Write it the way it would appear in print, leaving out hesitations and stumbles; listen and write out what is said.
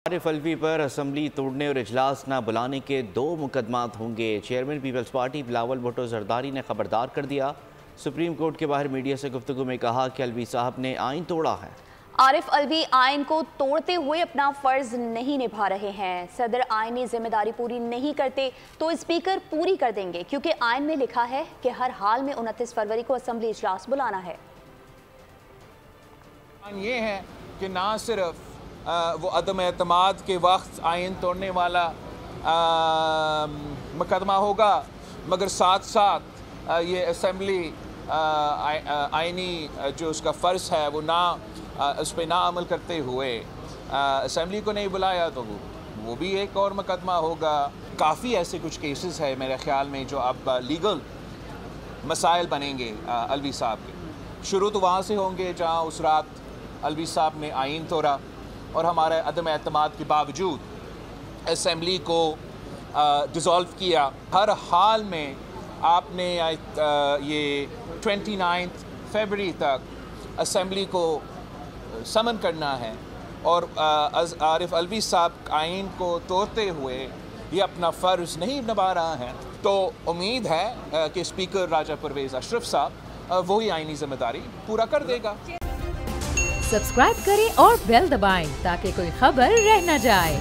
आरिफ अलवी पर असम्बली तोड़ने और इजलास न बुलाने के 2 मुकदमात होंगे। चेयरमैन पीपल्स पार्टी बिलावल भुट्टो जरदारी ने खबरदार कर दिया। सुप्रीम कोर्ट के बाहर मीडिया से गुफ्तगू में कहा कि अलवी साहब ने आइन तोड़ा है। आरिफ अलवी आइन को तोड़ते हुए अपना फर्ज नहीं निभा रहे हैं। सदर आइनी जिम्मेदारी पूरी नहीं करते तो स्पीकर पूरी कर देंगे, क्योंकि आइन में लिखा है कि हर हाल में 29 फरवरी को असम्बली इजलास बुलाना है। ये है कि ना सिर्फ वो अदम एतमाद के वक्त आइन तोड़ने वाला मुकदमा होगा, मगर साथ साथ ये असम्बली आइनी जो उसका फ़र्ज़ है वो ना उस पर ना अमल करते हुए असम्बली को नहीं बुलाया तो वो भी एक और मुकदमा होगा। काफ़ी ऐसे कुछ केसेस है मेरे ख़्याल में जो अब लीगल मसाइल बनेंगे अलवी साहब के। शुरू तो वहाँ से होंगे जहाँ उस रात अलवी साहब ने आइन तोड़ा और हमारे अदम एतमाद के बावजूद असम्बली को डिज़ोल्व किया। हर हाल में आपने ये 29 फरवरी तक असम्बली को समन करना है और आरिफ अलवी साहब आइन को तोड़ते हुए ये अपना फ़र्ज़ नहीं निभा रहा है, तो उम्मीद है कि स्पीकर राजा परवेज़ अशरफ साहब वही आइनी जिम्मेदारी पूरा कर देगा। सब्सक्राइब करें और बेल दबाएं ताकि कोई खबर रह न जाए।